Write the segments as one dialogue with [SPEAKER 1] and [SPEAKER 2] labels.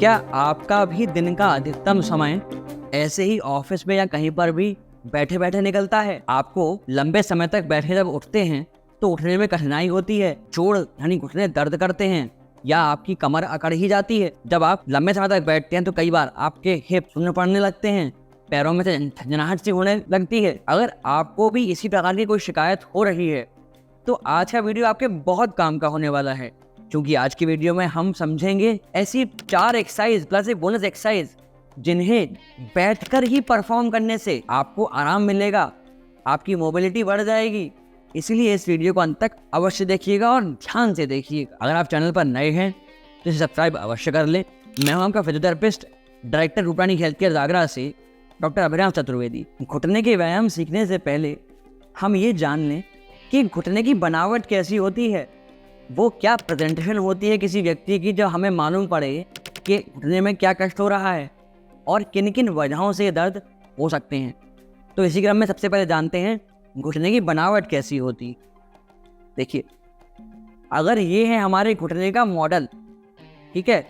[SPEAKER 1] क्या आपका भी दिन का अधिकतम समय ऐसे ही ऑफिस में या कहीं पर भी बैठे बैठे निकलता है? आपको लंबे समय तक बैठे जब उठते हैं तो उठने में कठिनाई होती है, जोड़ यानी घुटने दर्द करते हैं या आपकी कमर अकड़ ही जाती है। जब आप लंबे समय तक बैठते हैं तो कई बार आपके हिप सुन्न पड़ने लगते हैं, पैरों में से झंझनाहट सी होने लगती है। अगर आपको भी इसी प्रकार की कोई शिकायत हो रही है तो आज का वीडियो आपके बहुत काम का होने वाला है, क्योंकि आज की वीडियो में हम समझेंगे ऐसी 4 एक्सरसाइज प्लस एक बोनस एक्सरसाइज जिन्हें बैठकर ही परफॉर्म करने से आपको आराम मिलेगा, आपकी मोबिलिटी बढ़ जाएगी। इसलिए इस वीडियो को अंत तक अवश्य देखिएगा और ध्यान से देखिएगा। अगर आप चैनल पर नए हैं तो इसे सब्सक्राइब अवश्य कर लें। मैं हूं आपका physiotherapist, director Rupani health care Jagra से डॉक्टर अभिराम चतुर्वेदी। घुटने के व्यायाम सीखने से पहले हम ये जान लें कि घुटने की बनावट कैसी होती है, वो क्या प्रेजेंटेशन होती है किसी व्यक्ति की, जो हमें मालूम पड़े कि घुटने में क्या कष्ट हो रहा है और किन किन वजहों से दर्द हो सकते हैं। तो इसी क्रम में सबसे पहले जानते हैं घुटने की बनावट कैसी होती। देखिए, अगर ये है हमारे घुटने का मॉडल, ठीक है,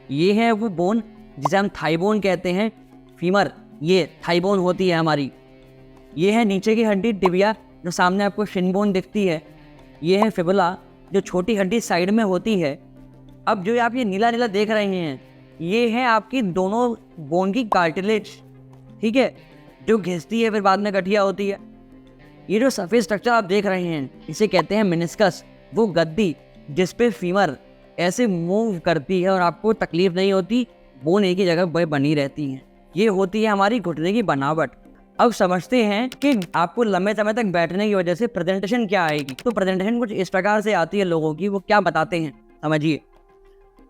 [SPEAKER 1] ये है वो बोन जिसे हम थाई बोन कहते हैं, फीमर, ये थाई बोन होती है हमारी। ये है नीचे की हड्डी टिबिया, जो सामने आपको शिन बोन दिखती है। ये है फिबुला, जो छोटी हड्डी साइड में होती है। अब जो आप ये नीला नीला देख रहे हैं, ये है आपकी दोनों बोन की कार्टिलेज, ठीक है, जो घिसती है फिर बाद में गठिया होती है। ये जो सफ़ेद स्ट्रक्चर आप देख रहे हैं इसे कहते हैं मेनिस्कस, वो गद्दी जिस पे फीमर ऐसे मूव करती है और आपको तकलीफ नहीं होती, बोन एक ही जगह बनी रहती है। ये होती है हमारी घुटने की बनावट। अब समझते हैं कि आपको लंबे समय तक बैठने की वजह से प्रेजेंटेशन क्या आएगी। तो प्रेजेंटेशन कुछ इस प्रकार से आती है लोगों की, वो क्या बताते हैं समझिए।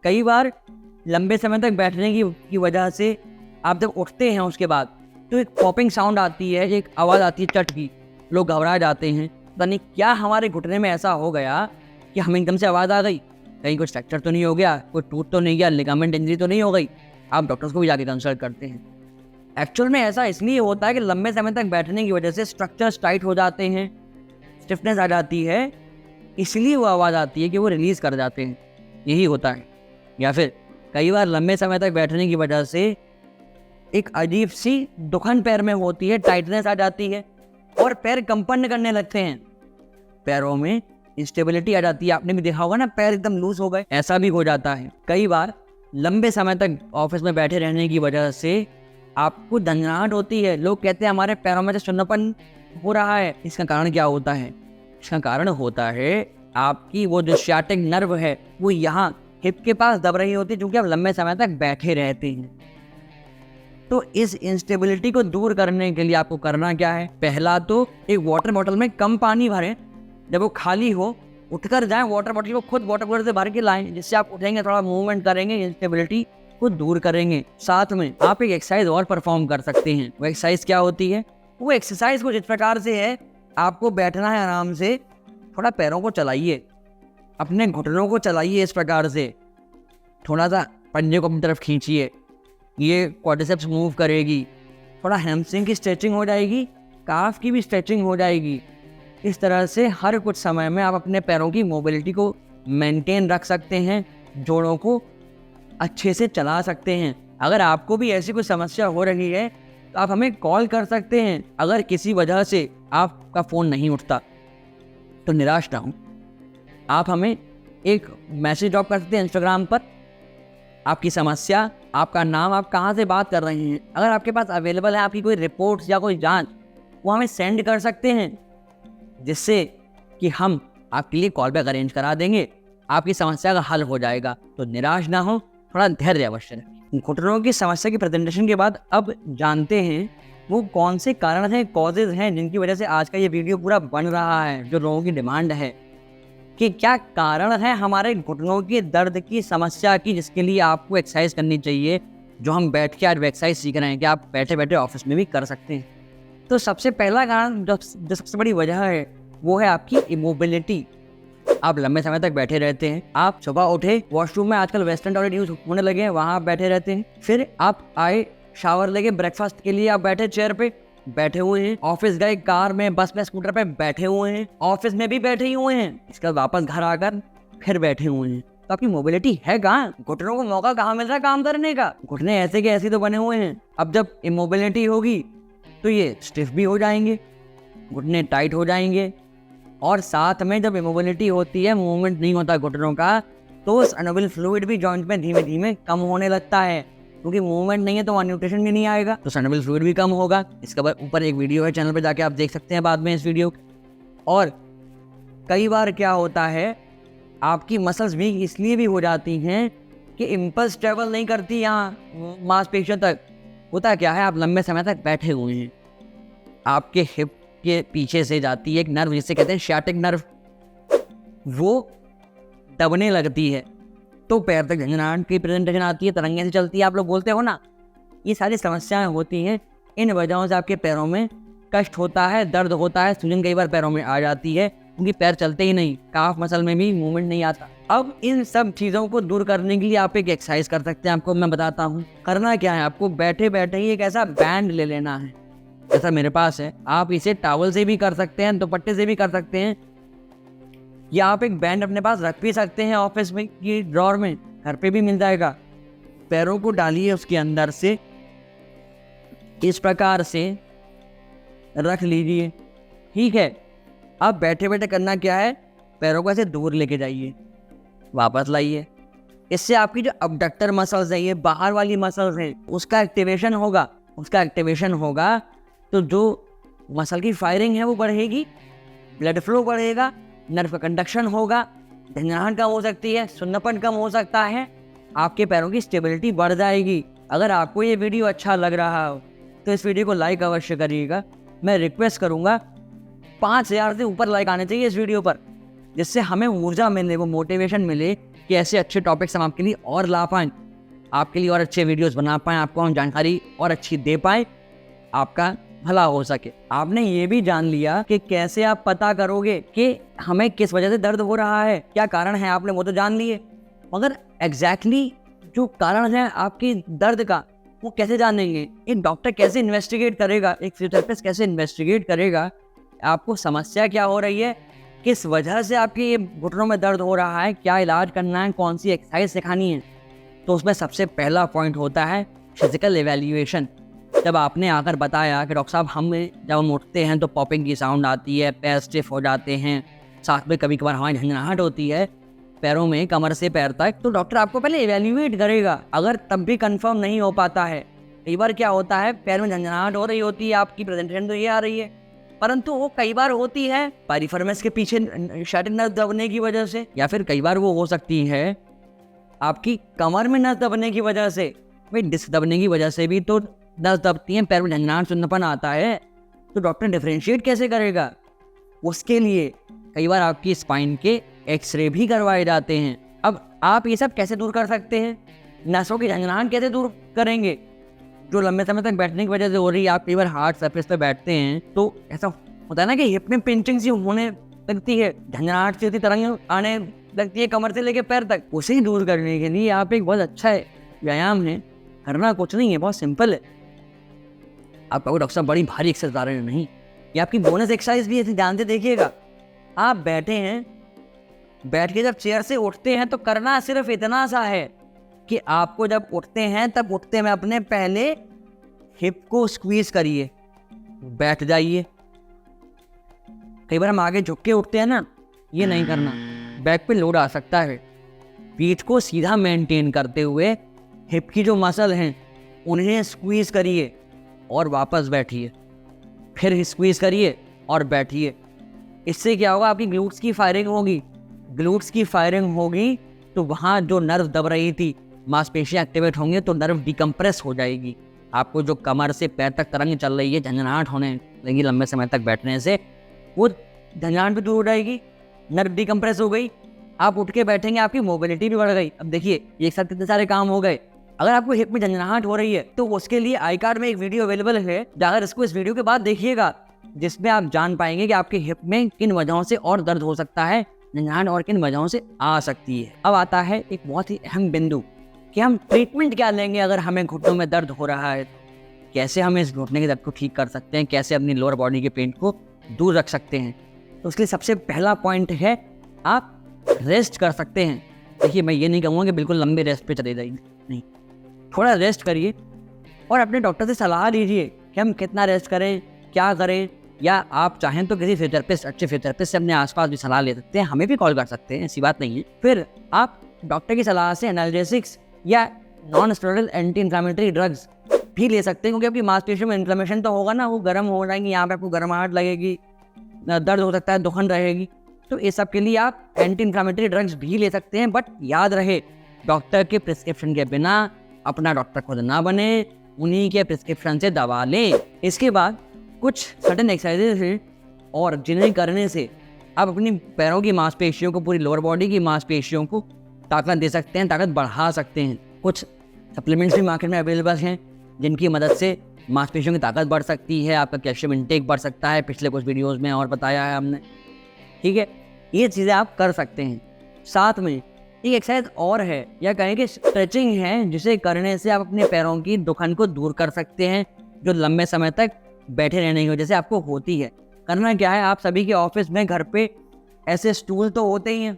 [SPEAKER 1] कई बार लंबे समय तक बैठने की वजह से आप जब उठते हैं उसके बाद तो एक पॉपिंग साउंड आती है, एक आवाज़ आती है चट की, लोग घबरा जाते हैं। पता नहीं क्या हमारे घुटने में ऐसा हो गया कि हमें एकदम से आवाज़ आ गई, कहीं कुछ फ्रैक्चर तो नहीं हो गया, कोई टूट तो नहीं गया, लिगामेंट इंजरी तो नहीं हो गई। आप डॉक्टर्स को भी जाके कंसल्ट करते हैं। एक्चुअल में ऐसा इसलिए होता है कि लंबे समय तक बैठने की वजह से स्ट्रक्चर्स टाइट हो जाते हैं, स्टिफनेस आ जाती है, इसलिए वो आवाज़ आती है कि वो रिलीज़ कर जाते हैं, यही होता है। या फिर कई बार लंबे समय तक बैठने की वजह से एक अजीब सी दुखन पैर में होती है, टाइटनेस आ जाती है और पैर कंपन करने लगते हैं, पैरों में इंस्टेबिलिटी आ जाती है। आपने भी देखा होगा ना, पैर एकदम लूज हो गए, ऐसा भी हो जाता है। कई बार लंबे समय तक ऑफिस में बैठे रहने की वजह से आपको झंझनाहट होती है, लोग कहते हैं हमारे पैरों में से सुन्नपन हो रहा है। इसका कारण क्या होता है? इसका कारण होता है आपकी वो जो सियाटिक नर्व है वो यहाँ हिप के पास दब रही होती है, क्योंकि आप लंबे समय तक बैठे रहते हैं। तो इस इंस्टेबिलिटी को दूर करने के लिए आपको करना क्या है? पहला तो एक वाटर बॉटल में कम पानी भरें, जब वो खाली हो उठकर जाएं, वाटर बॉटल को खुद वाटर बॉटल से भर के लाएं, जिससे आप उठेंगे, थोड़ा मूवमेंट करेंगे, इंस्टेबिलिटी को दूर करेंगे। साथ में आप एक एक्सरसाइज और परफॉर्म कर सकते हैं। वो एक्सरसाइज क्या होती है? वो एक्सरसाइज कुछ इस प्रकार से है, आपको बैठना है आराम से, थोड़ा पैरों को चलाइए, अपने घुटनों को चलाइए इस प्रकार से, थोड़ा सा पंजे को अपनी तरफ खींचिए, ये क्वाड्रिसेप्स मूव करेगी, थोड़ा हैमस्ट्रिंग की स्ट्रेचिंग हो जाएगी, काफ की भी स्ट्रेचिंग हो जाएगी। इस तरह से हर कुछ समय में आप अपने पैरों की मोबिलिटी को मेंटेन रख सकते हैं, जोड़ों को अच्छे से चला सकते हैं। अगर आपको भी ऐसी कोई समस्या हो रही है तो आप हमें कॉल कर सकते हैं। अगर किसी वजह से आपका फ़ोन नहीं उठता तो निराश ना हो, आप हमें एक मैसेज ड्रॉप कर सकते हैं इंस्टाग्राम पर, आपकी समस्या, आपका नाम, आप कहाँ से बात कर रहे हैं। अगर आपके पास अवेलेबल है आपकी कोई रिपोर्ट्स या कोई जांच, वो हमें सेंड कर सकते हैं, जिससे कि हम आपके लिए कॉल बैक अरेंज करा देंगे, आपकी समस्या का हल हो जाएगा। तो निराश ना हो, थोड़ा धैर्य अवश्य रखें। घुटनों की समस्या की प्रेजेंटेशन के बाद अब जानते हैं वो कौन से कारण हैं, कॉजेज हैं, जिनकी वजह से आज का ये वीडियो पूरा बन रहा है, जो लोगों की डिमांड है कि क्या कारण है हमारे घुटनों के दर्द की समस्या की, जिसके लिए आपको एक्सरसाइज करनी चाहिए, जो हम बैठ के आज एक्सरसाइज सीख रहे हैं कि आप बैठे बैठे ऑफिस में भी कर सकते हैं। तो सबसे पहला कारण, जो सबसे बड़ी वजह है, वो है आपकी इमोबिलिटी। आप लंबे समय तक बैठे रहते हैं, आप सुबह उठे, वॉशरूम में आजकल वेस्टर्न टॉयलेट यूज होने लगे हैं, वहाँ आप बैठे रहते हैं, फिर आप आए शावर लेके ब्रेकफास्ट के लिए आप बैठे चेयर पे बैठे हुए हैं, ऑफिस गए, कार में, बस में, स्कूटर पे बैठे हुए हैं, ऑफिस में भी बैठे ही हुए हैं, इसके बाद वापस घर आकर फिर बैठे हुए हैं। तो आपकी मोबिलिटी है कहाँ? घुटनों को मौका कहाँ मिल रहा है काम करने का? घुटने ऐसे के ऐसे तो बने हुए हैं। अब जब इमोबिलिटी होगी तो ये स्टिफ भी हो जाएंगे, घुटने टाइट हो जाएंगे, और साथ में जब इमोबिलिटी होती है, मूवमेंट नहीं होता घुटनों का, तो सनोवियल फ्लूइड भी जॉइंट में धीमे धीमे कम होने लगता है, क्योंकि मूवमेंट नहीं है तो वहाँ न्यूट्रिशन भी नहीं आएगा, तो सनोवियल फ्लूइड भी कम होगा। इसके ऊपर एक वीडियो है चैनल पे, जाके आप देख सकते हैं बाद में इस वीडियो। और कई बार क्या होता है, आपकी मसल्स वीक इसलिए भी हो जाती हैं कि इम्पल्स ट्रेवल नहीं करती यहाँ मांसपेशियों तक। होता क्या है, आप लंबे समय तक बैठे हुए हैं, आपके हिप के पीछे से जाती है एक नर्व जिसे कहते हैं शाटिक नर्व, वो दबने लगती है, तो पैर तक झंझनाहट की प्रेजेंटेशन आती है, तरंगे से चलती है, आप लोग बोलते हो ना। ये सारी समस्याएं होती हैं, इन वजहों से आपके पैरों में कष्ट होता है, दर्द होता है, सूजन कई बार पैरों में आ जाती है, क्योंकि पैर चलते ही नहीं, काफ मसल में भी मूवमेंट नहीं आता। अब इन सब चीज़ों को दूर करने के लिए आप एक एक्सरसाइज कर सकते हैं। आपको मैं बताता हूँ करना क्या है। आपको बैठे बैठे ही एक ऐसा बैंड ले लेना है, जैसा मेरे पास है। आप इसे टॉवल से भी कर सकते हैं, दुपट्टे से भी कर सकते हैं, या आप एक बैंड अपने पास रख भी सकते हैं ऑफिस में की ड्रॉर में, घर पे भी मिल जाएगा। पैरों को डालिए उसके अंदर से, इस प्रकार से रख लीजिए, ठीक है। अब बैठे बैठे करना क्या है, पैरों को ऐसे दूर लेके जाइए, वापस लाइए। इससे आपकी जो अबडक्टर मसल्स है, ये बाहर वाली मसल्स हैं, उसका एक्टिवेशन होगा, तो जो मसल की फायरिंग है वो बढ़ेगी, ब्लड फ्लो बढ़ेगा, नर्व का कंडक्शन होगा, झंझनाहट कम हो सकती है, सुन्नपन कम हो सकता है, आपके पैरों की स्टेबिलिटी बढ़ जाएगी। अगर आपको ये वीडियो अच्छा लग रहा हो तो इस वीडियो को लाइक अवश्य करिएगा। मैं रिक्वेस्ट करूँगा 5000 से ऊपर लाइक आने चाहिए इस वीडियो पर, जिससे हमें ऊर्जा मिले, वो मोटिवेशन मिले कि ऐसे अच्छे टॉपिक्स हम आपके लिए और ला पाएँ, आपके लिए और अच्छे वीडियोस बना पाएँ, आपको हम जानकारी और अच्छी दे पाएँ, आपका भला हो सके। आपने ये भी जान लिया कि कैसे आप पता करोगे कि हमें किस वजह से दर्द हो रहा है, क्या कारण है, आपने वो तो जान लिए, मगर एग्जैक्टली जो कारण है आपकी दर्द का वो कैसे जानेंगे? एक डॉक्टर कैसे इन्वेस्टिगेट करेगा, एक फिजियोथेरेपिस्ट कैसे इन्वेस्टिगेट करेगा आपको समस्या क्या हो रही है, किस वजह से आपके ये घुटनों में दर्द हो रहा है, क्या इलाज करना है, कौन सी एक्सरसाइज सिखानी है? तो उसमें सबसे पहला पॉइंट होता है फिजिकल एवेल्यूएशन। जब आपने आकर बताया कि डॉक्टर साहब जब हम उठते हैं तो पॉपिंग की साउंड आती है, पैर स्टिफ हो जाते हैं, साथ में कभी कभार हमारी झंझनाहट होती है पैरों में, कमर से पैर तक, तो डॉक्टर आपको पहले एवेल्यूएट करेगा। अगर तब भी कंफर्म नहीं हो पाता है, कई बार क्या होता है, पैर में झंझनाहट हो रही होती है, आपकी प्रेजेंटेशन तो ये आ रही है, परंतु वो कई बार होती है पाइरिफेरमस के पीछे शाटिक नर्व दबने की वजह से, या फिर कई बार वो हो सकती है आपकी कमर में नस दबने की वजह से। भाई डिस्क दबने की वजह से भी तो नस दबती है, पैर में झंझनाहट सुन्नपन आता है, तो डॉक्टर डिफरेंशिएट कैसे करेगा? उसके लिए कई बार आपकी स्पाइन के एक्सरे भी करवाए जाते हैं। अब आप ये सब कैसे दूर कर सकते हैं? नसों की झंझनाहट कैसे दूर करेंगे जो लंबे समय तक बैठने की वजह से हो रही है? आप कई बार हार्ड सरफेस पे बैठते हैं तो ऐसा होता है ना कि हिप में पिंचिंग सी होने लगती है, झंझनाहट सी होती, तरंग आने लगती है कमर से लेके पैर तक। उसे दूर करने के लिए आप एक बहुत अच्छा व्यायाम है, करना कुछ नहीं है, बहुत सिंपल है। आप कहो डॉक्टर साहब बड़ी भारी एक्सरसाइज बता रहे हैं, नहीं, ये आपकी बोनस एक्सरसाइज भी है, ध्यान से देखिएगा। आप बैठे हैं, बैठ के जब चेयर से उठते हैं तो करना सिर्फ इतना सा है कि आपको जब उठते हैं तब उठते में अपने पहले हिप को स्क्वीज करिए, बैठ जाइए। कई बार हम आगे झुक के उठते हैं ना, ये नहीं करना, बैक पे लोड आ सकता है। पीठ को सीधा मेंटेन करते हुए हिप की जो मसल हैं उन्हें स्क्वीज करिए और वापस बैठिए, फिर स्क्वीज करिए और बैठिए। इससे क्या होगा, आपकी ग्लूट्स की फायरिंग होगी। ग्लूट्स की फायरिंग होगी तो वहाँ जो नर्व दब रही थी, मांसपेशियाँ एक्टिवेट होंगे तो नर्व डिकम्प्रेस हो जाएगी। आपको जो कमर से पैर तक तरंग चल रही है, झंझनाहट होने लगी लंबे समय तक बैठने से, वो झंझनाहट भी दूर हो जाएगी, नर्व डिकम्प्रेस हो गई, आप उठ के बैठेंगे, आपकी मोबिलिटी भी बढ़ गई। अब देखिए एक साथ कितने सारे काम हो गए। अगर आपको हिप में झंझनाहट हो रही है तो उसके लिए आई कार्ड में एक वीडियो अवेलेबल है, जाकर इसको इस वीडियो के बाद देखिएगा, जिसमें आप जान पाएंगे कि आपके हिप में किन वजहों से और दर्द हो सकता है, झंझनाहट और किन वजहों से आ सकती है। अब आता है एक बहुत ही अहम बिंदु कि हम ट्रीटमेंट क्या लेंगे अगर हमें घुटनों में दर्द हो रहा है, कैसे हम इस घुटने के दर्द को ठीक कर सकते हैं, कैसे अपनी लोअर बॉडी के पेन को दूर रख सकते हैं। तो उसके लिए सबसे पहला पॉइंट है, आप रेस्ट कर सकते हैं। देखिए, मैं ये नहीं कहूँगा कि बिल्कुल लंबे रेस्ट पे चले जाइए, नहीं, थोड़ा रेस्ट करिए और अपने डॉक्टर से सलाह लीजिए कि हम कितना रेस्ट करें, क्या करें, या आप चाहें तो किसी फिजियोथेरेपिस्ट, अच्छे फिजियोथेरेपिस्ट से अपने आसपास भी सलाह ले सकते हैं, हमें भी कॉल कर सकते हैं, ऐसी बात नहीं है। फिर आप डॉक्टर की सलाह से एनाल्जेसिक्स या non steroidal anti inflammatory drugs भी ले सकते हैं, क्योंकि आपकी मांसपेशियों में इन्फ्लेमेशन तो होगा ना, वो गर्म हो जाएंगी, यहाँ पे आपको गर्माहट लगेगी, दर्द हो सकता है, दुखन रहेगी, तो इस सब के लिए आप एंटी इन्फ्लेमेटरी ड्रग्स भी ले सकते हैं। बट याद रहे, डॉक्टर के प्रिस्क्रिप्शन के बिना अपना डॉक्टर खुद ना बने, उन्हीं के प्रिस्क्रिप्शन से दवा लें। इसके बाद कुछ सर्टेन एक्सरसाइजेज हैं और जिन्हें करने से आप अपनी पैरों की मांसपेशियों को, पूरी लोअर बॉडी की मांसपेशियों को ताकत दे सकते हैं, ताकत बढ़ा सकते हैं। कुछ सप्लीमेंट्स भी मार्केट में अवेलेबल हैं जिनकी मदद से मांसपेशियों की ताकत बढ़ सकती है, आपका कैल्शियम इंटेक बढ़ सकता है, पिछले कुछ वीडियोज़ में और बताया है हमने, ठीक है। ये चीज़ें आप कर सकते हैं। साथ में एक एक्सरसाइज और है, या कहें कि स्ट्रेचिंग है, जिसे करने से आप अपने पैरों की दुखन को दूर कर सकते हैं, जो लंबे समय तक बैठे रहने की वजह से आपको होती है। करना क्या है, आप सभी के ऑफिस में, घर पे ऐसे स्टूल तो होते ही हैं,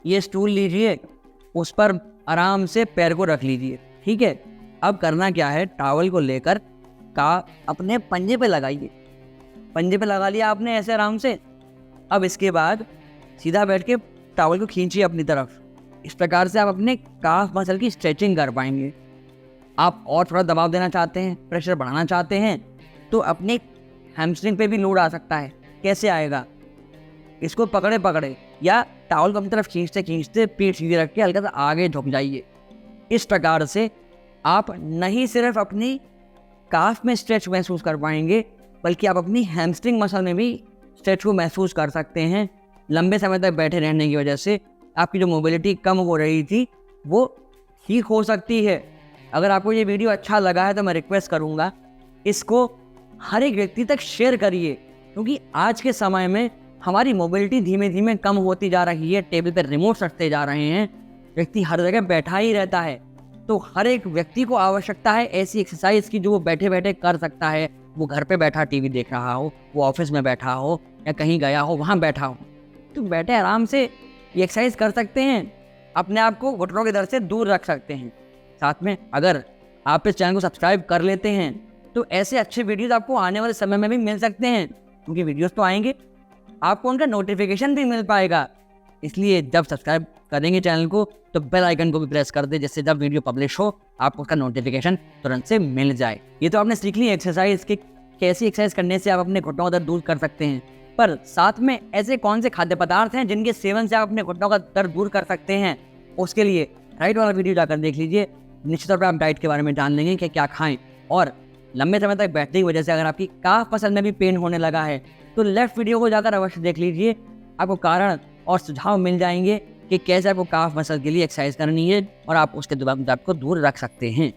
[SPEAKER 1] ये स्टूल लीजिए, उस पर आराम से पैर को रख लीजिए, ठीक है। अब करना क्या है, टॉवल को लेकर का अपने पंजे पे लगाइए, पंजे पे लगा लिया आपने ऐसे आराम से। अब इसके बाद सीधा बैठ के टॉवल को खींचिए अपनी तरफ, इस प्रकार से आप अपने काफ मसल की स्ट्रेचिंग कर पाएंगे। आप और थोड़ा दबाव देना चाहते हैं, प्रेशर बढ़ाना चाहते हैं, तो अपने हैमस्ट्रिंग पे भी लोड आ सकता है। कैसे आएगा, इसको पकड़े पकड़े या टॉवल को अपनी तरफ खींचते खींचते पीठ सीधी रख के हल्का सा आगे झुक जाइए। इस प्रकार से आप नहीं सिर्फ अपनी काफ में स्ट्रेच महसूस कर पाएंगे, बल्कि आप अपनी हैमस्ट्रिंग मसल में भी स्ट्रेच को महसूस कर सकते हैं। लंबे समय तक बैठे रहने की वजह से आपकी जो मोबिलिटी कम हो रही थी वो ठीक हो सकती है। अगर आपको ये वीडियो अच्छा लगा है तो मैं रिक्वेस्ट करूँगा, इसको हर एक व्यक्ति तक शेयर करिए, क्योंकि आज के समय में हमारी मोबिलिटी धीमे धीमे कम होती जा रही है। टेबल पर रिमोट रखते जा रहे हैं, व्यक्ति हर जगह बैठा ही रहता है, तो हर एक व्यक्ति को आवश्यकता है ऐसी एक्सरसाइज की जो वो बैठे बैठे कर सकता है। वो घर पे बैठा टीवी देख रहा हो, वो ऑफिस में बैठा हो, या कहीं गया हो वहाँ बैठा हो, तो बैठे आराम से ये एक्सरसाइज कर सकते हैं, अपने आप को घुटनों के दर्द से दूर रख सकते हैं। साथ में अगर आप इस चैनल को सब्सक्राइब कर लेते हैं तो ऐसे अच्छे वीडियोस आपको आने वाले समय में भी मिल सकते हैं, क्योंकि वीडियोस तो आएंगे, आपको उनका नोटिफिकेशन भी मिल पाएगा। इसलिए जब सब्सक्राइब करेंगे चैनल को तो बेल आइकन को भी प्रेस कर दे, जिससे जब वीडियो पब्लिश हो आपको उसका नोटिफिकेशन तुरंत से मिल जाए। ये तो आपने सीख ली एक्सरसाइज कि कैसी एक्सरसाइज करने से आप अपने घुटनों का दर्द दूर कर सकते हैं, पर साथ में ऐसे कौन से खाद्य पदार्थ हैं जिनके सेवन से आप अपने घुटनों का दर्द दूर कर सकते हैं, उसके लिए डाइट वाला वीडियो जाकर देख लीजिए। निश्चित तौर पर आप डाइट के बारे में जान लेंगे कि क्या खाएं। और लंबे समय तक बैठने की वजह से अगर आपकी काफ मसल में भी पेन होने लगा है तो लेफ्ट वीडियो को जाकर अवश्य देख लीजिए, आपको कारण और सुझाव मिल जाएंगे कि कैसे आपको काफ मसल के लिए एक्सरसाइज करनी है और आप उसके दबाव को दूर रख सकते हैं।